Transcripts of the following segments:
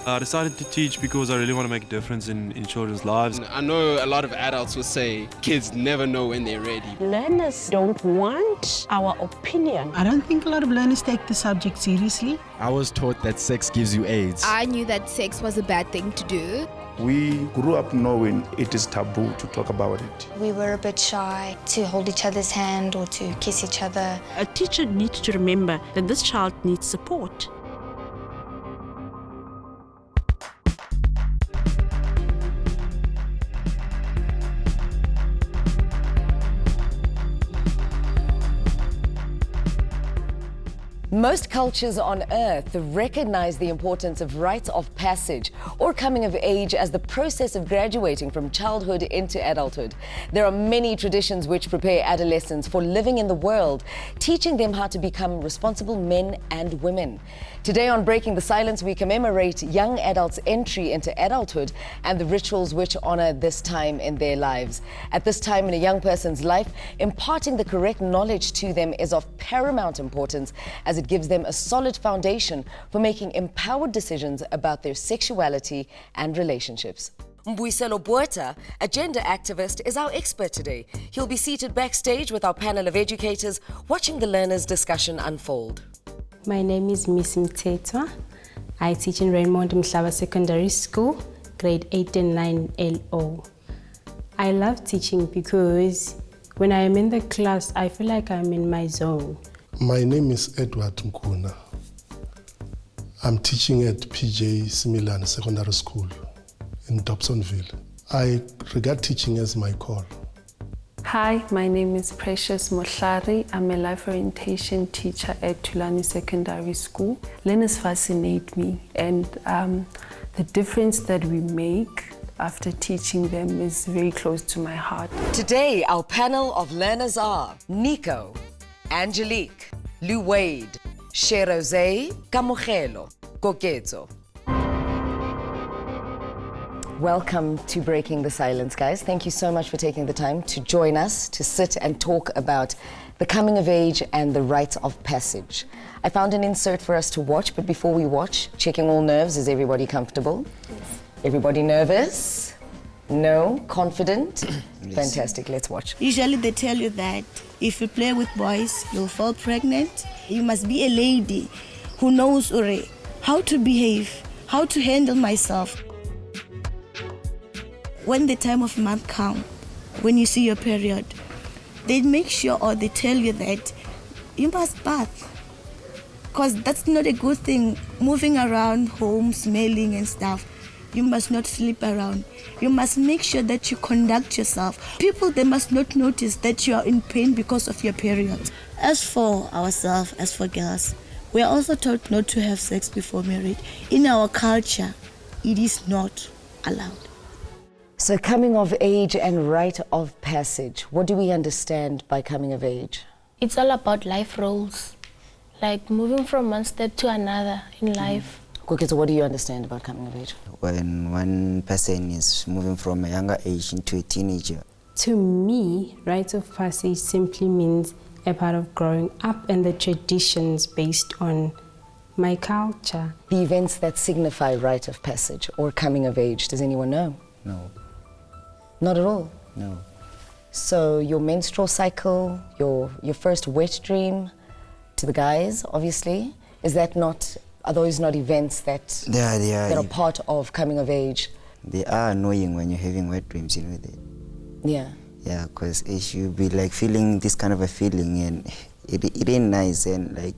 I decided to teach because I really want to make a difference in children's lives. I know a lot of adults will say kids never know when they're ready. Learners don't want our opinion. I don't think a lot of learners take the subject seriously. I was taught that sex gives you AIDS. I knew that sex was a bad thing to do. We grew up knowing it is taboo to talk about it. We were a bit shy to hold each other's hand or to kiss each other. A teacher needs to remember that this child needs support. Most cultures on Earth recognize the importance of rites of passage or coming of age as the process of graduating from childhood into adulthood. There are many traditions which prepare adolescents for living in the world, teaching them how to become responsible men and women. Today on Breaking the Silence, we commemorate young adults' entry into adulthood and the rituals which honor this time in their lives. At this time in a young person's life, imparting the correct knowledge to them is of paramount importance as it gives them a solid foundation for making empowered decisions about their sexuality and relationships. Mbuyiselo Botha, a gender activist, is our expert today. He'll be seated backstage with our panel of educators, watching the learners' discussion unfold. My name is Miss Mtetwa. I teach in Raymond Mhlaba Secondary School, grade 8 and 9 LO. I love teaching because when I am in the class, I feel like I'm in my zone. My name is Edward Mkuna. I'm teaching at PJ Similan Secondary School in Dobsonville. I regard teaching as my call. Hi, my name is Precious Mohlari. I'm a life orientation teacher at Tulani Secondary School. Learners fascinate me, and the difference that we make after teaching them is very close to my heart. Today, our panel of learners are Nico, Angelique, Lou Wade, Sherose, Kamogelo, Koketso. Welcome to Breaking the Silence, guys. Thank you so much for taking the time to join us to sit and talk about the coming of age and the rites of passage. I found an insert for us to watch, but before we watch, checking all nerves, is everybody comfortable? Yes. Everybody nervous? No? Confident? Yes. Fantastic, let's watch. Usually they tell you that if you play with boys, you'll fall pregnant. You must be a lady who knows already how to behave, how to handle myself. When the time of month comes, when you see your period, they make sure or they tell you that you must bath. Because that's not a good thing, moving around home, smelling and stuff. You must not sleep around. You must make sure that you conduct yourself. People, they must not notice that you are in pain because of your period. As for ourselves, as for girls, we are also taught not to have sex before marriage. In our culture, it is not allowed. So coming of age and rite of passage, what do we understand by coming of age? It's all about life roles, like moving from one step to another in life. Okay, so what do you understand about coming of age? When one person is moving from a younger age into a teenager. To me, rite of passage simply means a part of growing up and the traditions based on my culture. The events that signify rite of passage or coming of age, does anyone know? No. Not at all? No. So your menstrual cycle, your first wet dream, to the guys, obviously, are those not events that are part of coming of age? They are annoying when you're having wet dreams, you know that. Yeah. Yeah, because you'll be like feeling this kind of a feeling and it ain't nice, and like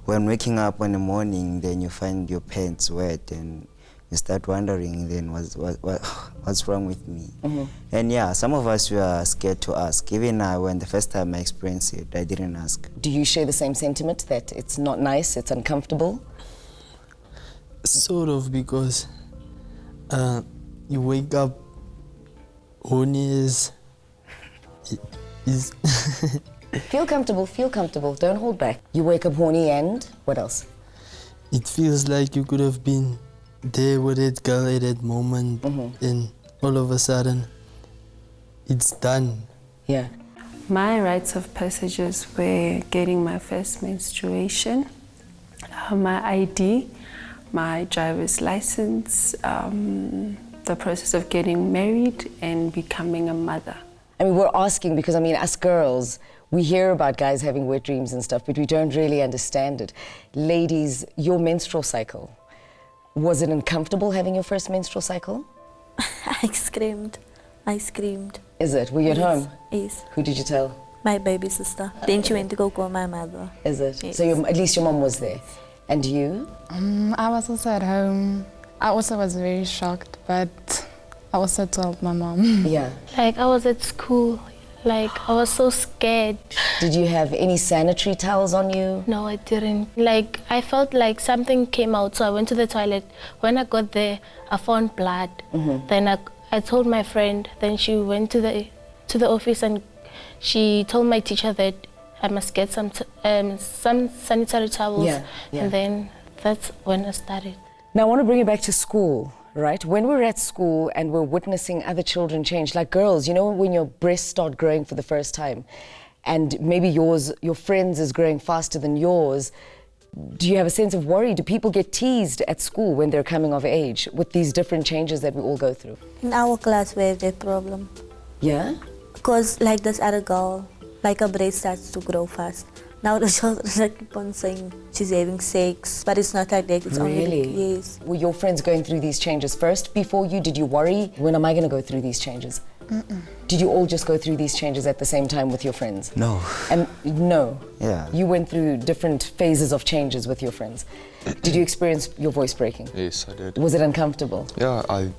when waking up in the morning, then you find your pants wet and you start wondering then what's wrong with me. Mm-hmm. And yeah, some of us were scared to ask. Even when the first time I experienced it, I didn't ask. Do you share the same sentiment that it's not nice, it's uncomfortable? Sort of, because you wake up horny is Feel comfortable, don't hold back. You wake up horny and what else? It feels like you could have been there with that girl at that moment, and all of a sudden, it's done. Yeah. My rites of passages were getting my first menstruation, my ID, my driver's license, the process of getting married and becoming a mother. I mean, we're asking because, I mean, us girls, we hear about guys having wet dreams and stuff, but we don't really understand it. Ladies, your menstrual cycle, was it uncomfortable having your first menstrual cycle? I screamed. Is it? Were you at home? Yes. Who did you tell? My baby sister. Then she went to go call my mother. Is it? Yes. So at least your mom was there. And you? I was also at home. I also was very shocked, but I also told my mom. Yeah. Like I was at school. Like I was so scared. Did you have any sanitary towels on you? No, I didn't. Like I felt like something came out, so I went to the toilet. When I got there, I found blood. Then I told my friend. Then she went to the office and she told my teacher that I must get some sanitary towels. Yeah. And then that's when I started. Now I want to bring you back to school. Right? When we're at school and we're witnessing other children change, like girls, you know, when your breasts start growing for the first time and maybe your friend's is growing faster than yours, do you have a sense of worry? Do people get teased at school when they're coming of age with these different changes that we all go through? In our class, we have that problem. Yeah? Because like this other girl, like her breast starts to grow fast. Now the children keep on saying she's having sex, but it's not like that. It's Really? Only, yes. Were your friends going through these changes first before you? Did you worry? When am I going to go through these changes? Did you all just go through these changes at the same time with your friends? No. And no? Yeah. You went through different phases of changes with your friends. Did you experience your voice breaking? Yes, I did. Was it uncomfortable? Yeah,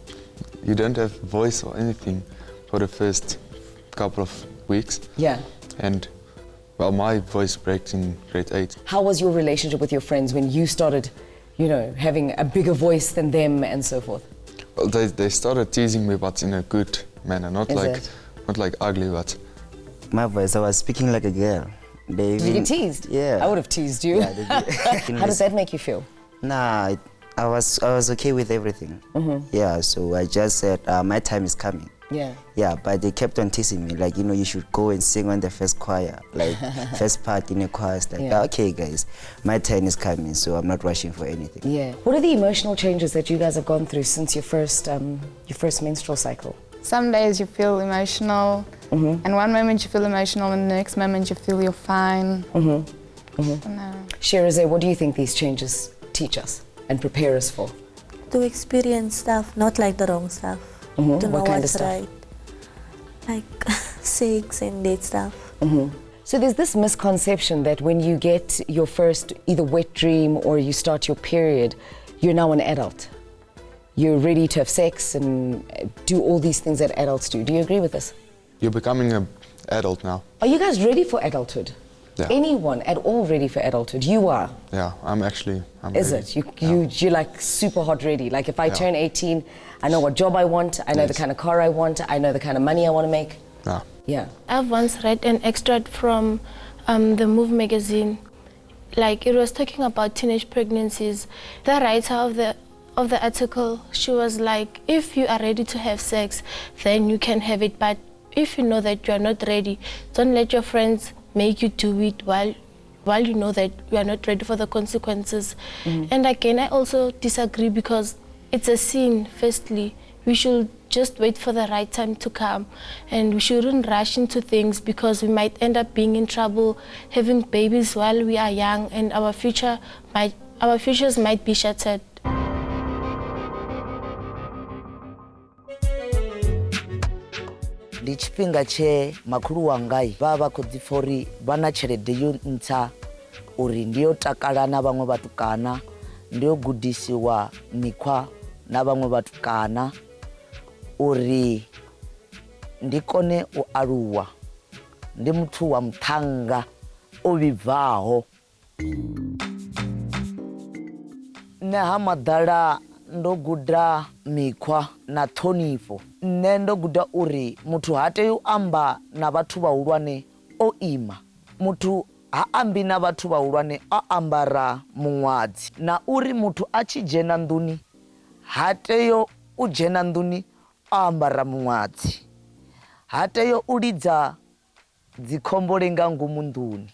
you don't have voice or anything for the first couple of weeks. Yeah. And well, my voice breaks in grade 8. How was your relationship with your friends when you started, you know, having a bigger voice than them and so forth? Well, they started teasing me, but in a good manner, not like ugly, but... My voice, I was speaking like a girl. Did you get teased? Yeah. I would have teased you. Yeah, How does that make you feel? Nah, I was okay with everything. Yeah, so I just said, my time is coming. Yeah. Yeah, but they kept on teasing me, like, you know, you should go and sing on the first choir, like first part in a choir. It's like, okay, guys, my turn is coming, so I'm not rushing for anything. Yeah. What are the emotional changes that you guys have gone through since your first menstrual cycle? Some days you feel emotional, and one moment you feel emotional, and the next moment you feel you're fine. Sherazeh, what do you think these changes teach us and prepare us for? To experience stuff, not like the wrong stuff. To know What kind of what's stuff? right. Like sex and that stuff. So there's this misconception that when you get your first either wet dream or you start your period, you're now an adult. You're ready to have sex and do all these things that adults do. Do you agree with this? You're becoming an adult now. Are you guys ready for adulthood? Yeah. Anyone at all ready for adulthood? You are. Yeah, I'm Is ready. it? You're like super hot ready. Like if I turn 18, I know what job I want, I know the kind of car I want, I know the kind of money I want to make. Yeah. Yeah. I've once read an extract from the Move magazine. Like it was talking about teenage pregnancies. The writer of the article, she was like, if you are ready to have sex, then you can have it. But if you know that you are not ready, don't let your friends make you do it while you know that you are not ready for the consequences. And again, I also disagree because it's a sin. Firstly, we should just wait for the right time to come, and we shouldn't rush into things because we might end up being in trouble, having babies while we are young, and our futures might be shattered. Ndi tshifhinga tshe makhulu wangai vha vha khou ḓipfa uri vha na tshelede yo ntsha uri ndi yo takala na vhaṅwe vhatukana, ndi yo gudisiwa mikhwa na vhaṅwe vhatukana uri ndi kone u aluwa ndi muthu wa muṱhannga o vhibvaho. Nṋe ha maḓala ndo guda mikhwa na ṱhonifho. Nṋe ndo guda uri muthu ha tei u amba na vhathu vhahulwane o ima. Muthu ha ambi na vhathu vhahulwane o ambara muṅwadzi, na uri muthu a tshi dzhena nḓuni ha tei u dzhena nḓuni o ambara muṅwadzi. Ha tei u lidza dzikhombole nga ngomu nḓuni.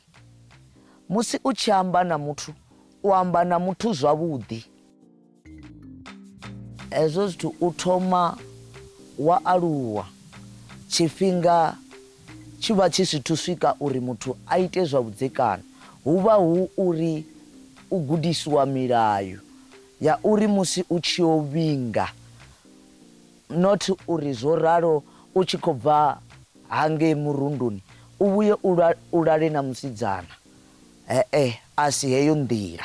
Musi u tshi amba na muthu, u amba na muthu zwavhuḓi. hezwo zwithu u thoma wa aluwa tshifhinga tshi vha tshi zwithu swika uri muthu a ite zwa vhudzekani hu vha hu uri u gudisiwa milayo ya uri musi u tshi yo vhinga not uri zwo ralo u tshi khou bva hangei murunduni u vhuye u lale na musidzana a si heyo nḓila.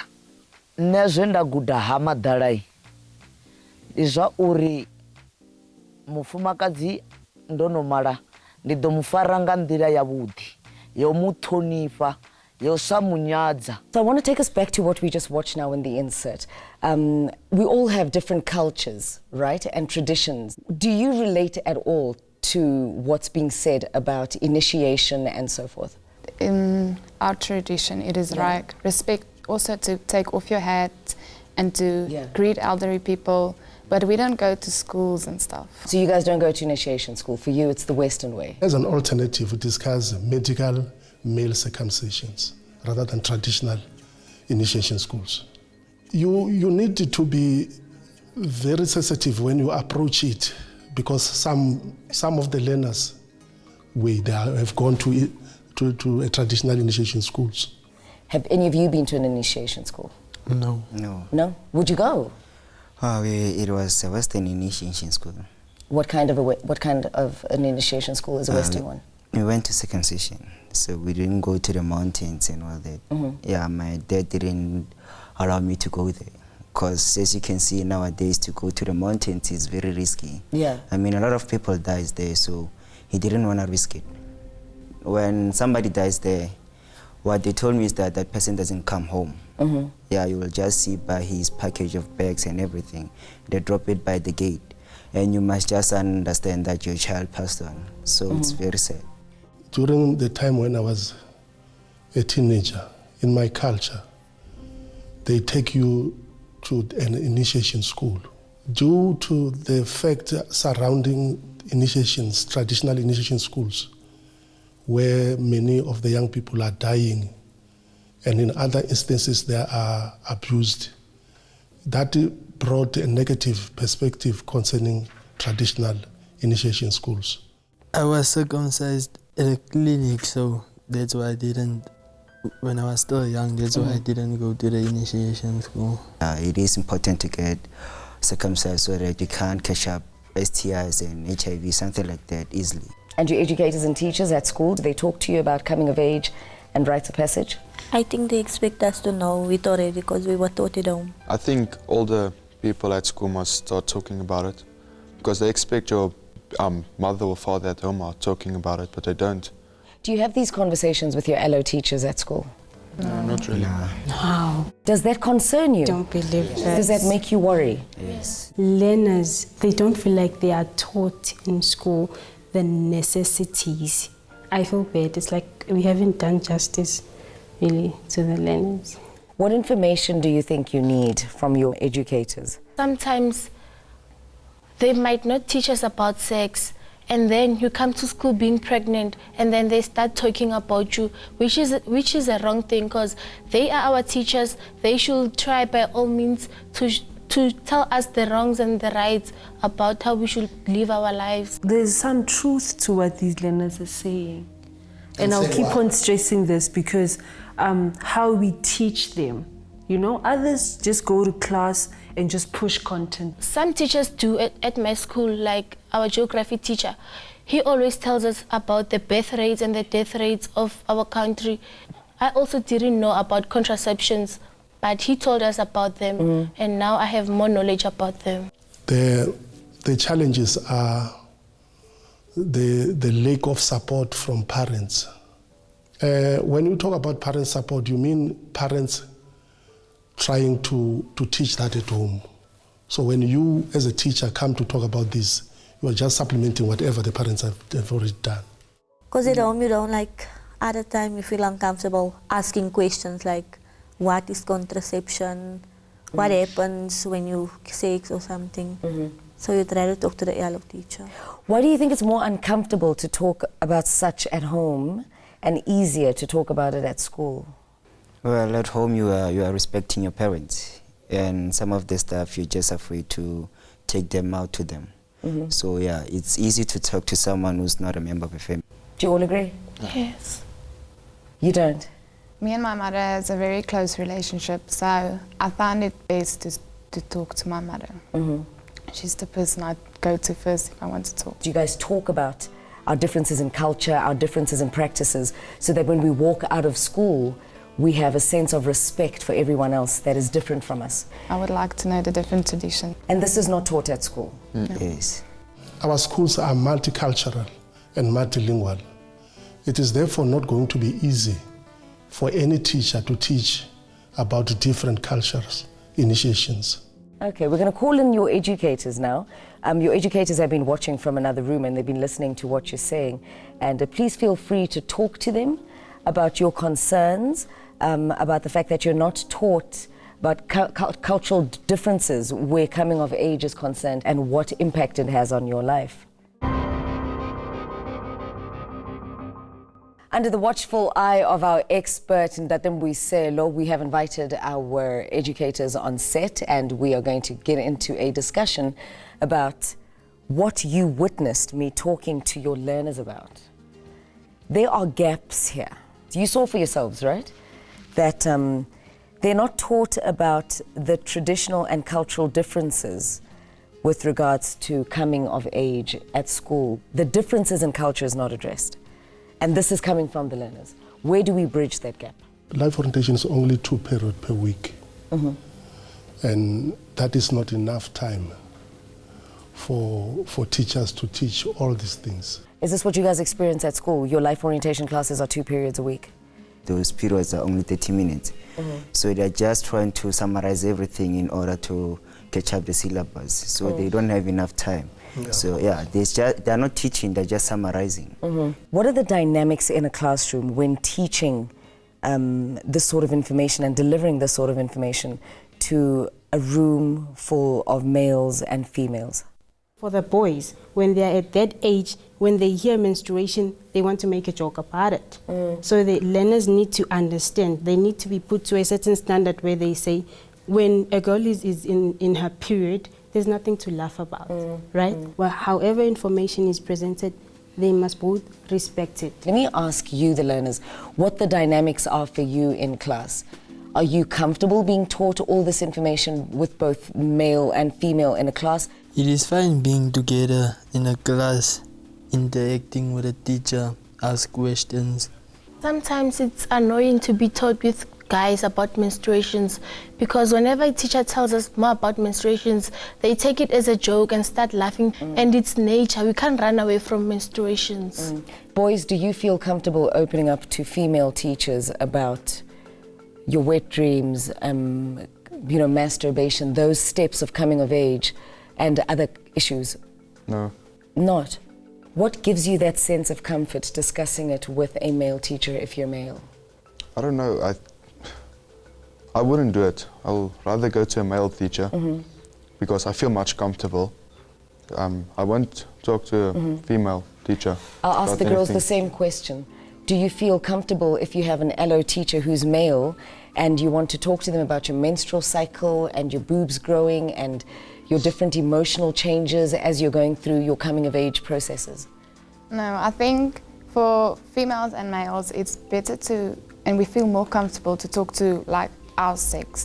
Nṋe zwe nda guda ha maḓalai ndi zwa uri mufumakadzi ndo no mala ndi ḓo mu fara nga nḓila yavhuḓi yo mu ṱhonifha yo sa munyadza. So I want to take us back to what we just watched now in the insert. We all have different cultures, right, and traditions. Do you relate at all to what's being said about initiation and so forth? In our tradition, it is right. Respect also to take off your hat and to greet elderly people, but we don't go to schools and stuff. So you guys don't go to initiation school. For you, it's the Western way. As an alternative, we discuss medical male circumcisions rather than traditional initiation schools. You need to be very sensitive when you approach it, because some of the learners they have gone to a traditional initiation schools. Have any of you been to an initiation school? No. No? Would you go? It was a Western initiation school. What kind of an initiation school is a Western one? We went to circumcision, so we didn't go to the mountains and all that. Yeah, my dad didn't allow me to go there, because as you can see nowadays, to go to the mountains is very risky. Yeah. I mean, a lot of people dies there, so he didn't want to risk it. When somebody dies there, what they told me is that that person doesn't come home. Yeah, you will just see by his package of bags and everything. They drop it by the gate, and you must just understand that your child passed on. So it's very sad. During the time when I was a teenager, in my culture, they take you to an initiation school. Due to the fact surrounding initiations, traditional initiation schools, where many of the young people are dying, and in other instances they are abused, that brought a negative perspective concerning traditional initiation schools. I was circumcised at a clinic, so that's why I didn't, when I was still young, that's why I didn't go to the initiation school. It is important to get circumcised so that you can't catch up STIs and HIV, something like that, easily. And your educators and teachers at school, do they talk to you about coming of age and rites of passage? I think they expect us to know it already because we were taught at home. I think all the people at school must start talking about it, because they expect your mother or father at home are talking about it, but they don't. Do you have these conversations with your LO teachers at school? No, not really. Wow. Does that concern you? Don't believe that. Does that make you worry? Yes. Learners, they don't feel like they are taught in school the necessities. I feel bad. It's like we haven't done justice, really, to the learners. What information do you think you need from your educators? Sometimes they might not teach us about sex, and then you come to school being pregnant, and then they start talking about you, which is a wrong thing, because they are our teachers. They should try by all means to tell us the wrongs and the rights about how we should live our lives. There's some truth to what these learners are saying. And I'll keep on stressing this because how we teach them. You know, others just go to class and just push content. Some teachers do at my school, like our geography teacher. He always tells us about the birth rates and the death rates of our country. I also didn't know about contraceptions, but he told us about them, and now I have more knowledge about them. The challenges are the lack of support from parents. When you talk about parent support, you mean parents trying to teach that at home. So when you, as a teacher, come to talk about this, you are just supplementing whatever the parents have already done. Because at home you don't like, at the time you feel uncomfortable asking questions like, what is contraception? What happens when you sex or something? So you try to talk to the ELO teacher. Why do you think it's more uncomfortable to talk about such at home and easier to talk about it at school? Well, at home you are respecting your parents. and some of the stuff you're just afraid to take them out to them. So yeah, it's easy to talk to someone who's not a member of a family. Do you all agree? Yes. You don't? Me and my mother has a very close relationship, so I find it best to talk to my mother. She's the person I go to first if I want to talk. Do you guys talk about our differences in culture, our differences in practices, so that when we walk out of school, we have a sense of respect for everyone else that is different from us? I would like to know the different traditions. And this is not taught at school? Yes. Our schools are multicultural and multilingual. It is therefore not going to be easy for any teacher to teach about different cultures, initiations. Okay, we're going to call in your educators now. Your educators have been watching from another room and they've been listening to what you're saying. And please feel free to talk to them about your concerns, about the fact that you're not taught about cultural differences where coming of age is concerned and what impact it has on your life. Under the watchful eye of our expert Ndatembuiselo, we have invited our educators on set and we are going to get into a discussion about what you witnessed me talking to your learners about. There are gaps here. You saw for yourselves, right? That they're not taught about the traditional and cultural differences with regards to coming of age at school. The differences in culture is not addressed. And this is coming from the learners. Where do we bridge that gap? Life orientation is only 2 periods per week. And that is not enough time for teachers to teach all these things. Is this what you guys experience at school? Your life orientation classes are 2 periods a week? Those periods are only 30 minutes. So they're just trying to summarize everything in order to catch up the syllabus. So they don't have enough time. So yeah, they're not teaching, they're just summarizing. What are the dynamics in a classroom when teaching this sort of information and delivering this sort of information to a room full of males and females? For the boys, when they're at that age, when they hear menstruation, they want to make a joke about it. So the learners need to understand. They need to be put to a certain standard where they say, when a girl is in her period, there's nothing to laugh about, right? Well, however information is presented, they must both respect it. Let me ask you, the learners, what the dynamics are for you in class. Are you comfortable being taught all this information with both male and female in a class? It is fine being together in a class, interacting with a teacher, ask questions. Sometimes it's annoying to be taught with guys about menstruations, because whenever a teacher tells us more about menstruations, they take it as a joke and start laughing. And it's nature, we can't run away from menstruations. Boys, do you feel comfortable opening up to female teachers about your wet dreams, masturbation, those steps of coming of age and other issues? No. Not? What gives you that sense of comfort discussing it with a male teacher if you're male? I don't know. I wouldn't do it. I'll rather go to a male teacher because I feel much comfortable. I won't talk to a female teacher. I'll ask the girls the same question. Do you feel comfortable if you have an allo teacher who's male and you want to talk to them about your menstrual cycle and your boobs growing and your different emotional changes as you're going through your coming of age processes? No, I think for females and males, it's better to, and we feel more comfortable to talk to like our sex.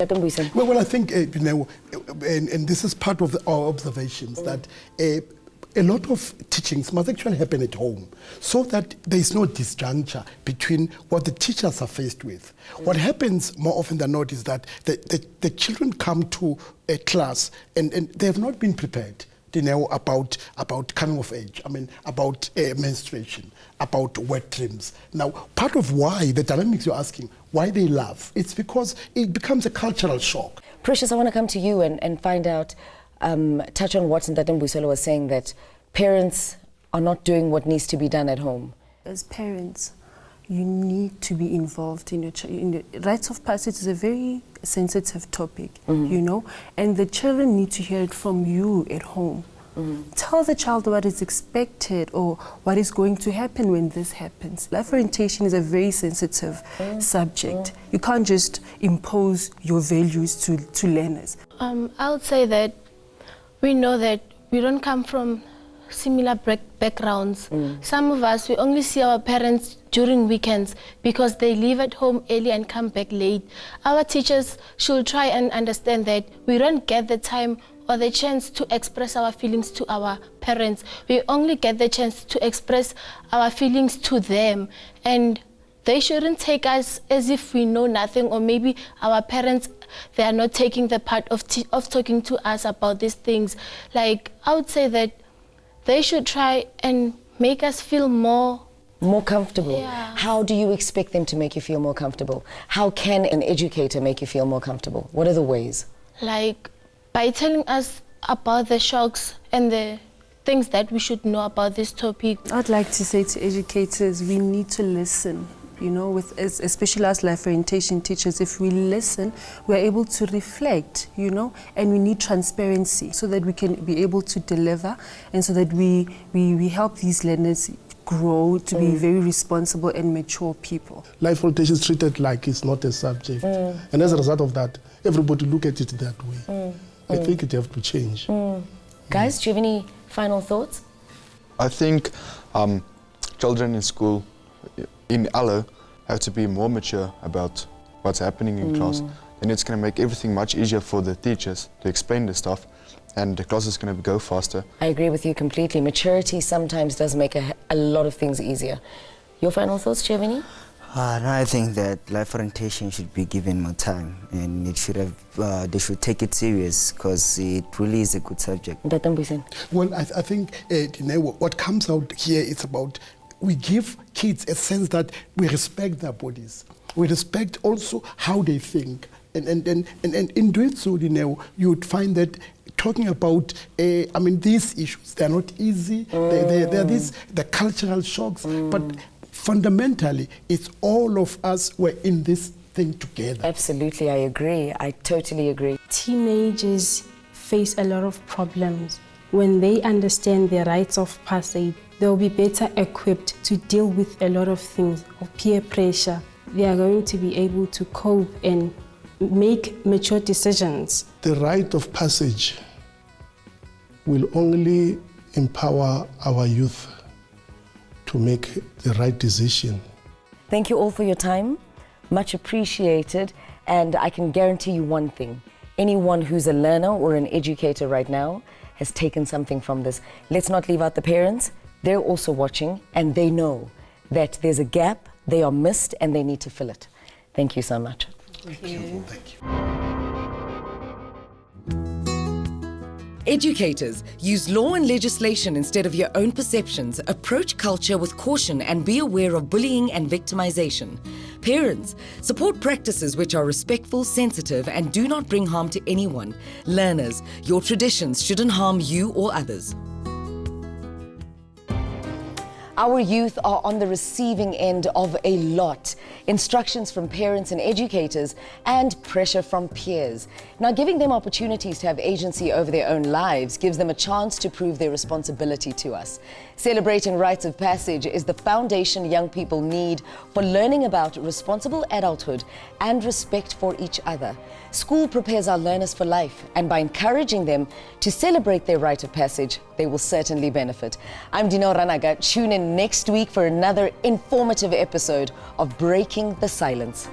Well, I think, and this is part of our observations, that a lot of teachings must actually happen at home so that there is no disjuncture between what the teachers are faced with. What happens more often than not is that the children come to a class and they have not been prepared about coming of age, about menstruation, about wet dreams. Now, part of why, the dynamics you're asking, why they laugh, it's because it becomes a cultural shock. Precious, I want to come to you and find out, touch on what Ndatembuiselo was saying, that parents are not doing what needs to be done at home. As parents, you need to be involved in the rites of passage is a very sensitive topic, and the children need to hear it from you at home. Tell the child what is expected or what is going to happen when this happens. Life orientation is a very sensitive subject. You can't just impose your values to learners. I would say that we know that we don't come from similar backgrounds. Some of us, we only see our parents during weekends because they leave at home early and come back late. Our teachers should try and understand that we don't get the time or the chance to express our feelings to our parents. We only get the chance to express our feelings to them, and they shouldn't take us as if we know nothing, or maybe our parents, they are not taking the part of talking to us about these things. Like, I would say that they should try and make us feel more comfortable. Yeah. How do you expect them to make you feel more comfortable? How can an educator make you feel more comfortable? What are the ways? Like, by telling us about the shocks and the things that we should know about this topic. I'd like to say to educators, we need to listen. You know, especially as life orientation teachers, if we listen, we're able to reflect, you know, and we need transparency so that we can be able to deliver and so that we help these learners grow to be very responsible and mature people. Life orientation is treated like it's not a subject. And as a result of that, everybody look at it that way. I think it has to change. Guys, do you have any final thoughts? I think children in school, in ALO, have to be more mature about what's happening in class. And it's going to make everything much easier for the teachers to explain the stuff, and the class is going to go faster. I agree with you completely. Maturity sometimes does make a lot of things easier. Your final thoughts, do you have any? No, I think that life orientation should be given more time, and it should have, they should take it serious because it really is a good subject. Well, I think what comes out here is about we give kids a sense that we respect their bodies. We respect also how they think. And in doing so, you would find that talking about, these issues, they're not easy. They're the cultural shocks, but fundamentally, it's all of us were in this thing together. Absolutely, I agree. I totally agree. Teenagers face a lot of problems. When they understand their rites of passage, they'll be better equipped to deal with a lot of things, of peer pressure. They are going to be able to cope and make mature decisions. The rite of passage will only empower our youth to make the right decision. Thank you all for your time. Much appreciated. And I can guarantee you one thing. Anyone who's a learner or an educator right now has taken something from this. Let's not leave out the parents. They're also watching, and they know that there's a gap, they are missed, and they need to fill it. Thank you so much. Thank you. Thank you. Educators, use law and legislation instead of your own perceptions. Approach culture with caution and be aware of bullying and victimization. Parents, support practices which are respectful, sensitive, and do not bring harm to anyone. Learners, your traditions shouldn't harm you or others. Our youth are on the receiving end of a lot. Instructions from parents and educators and pressure from peers. Now, giving them opportunities to have agency over their own lives gives them a chance to prove their responsibility to us. Celebrating rites of passage is the foundation young people need for learning about responsible adulthood and respect for each other. School prepares our learners for life, and by encouraging them to celebrate their rite of passage, they will certainly benefit. I'm Dino Ranaga. Tune in next week for another informative episode of Breaking the Silence.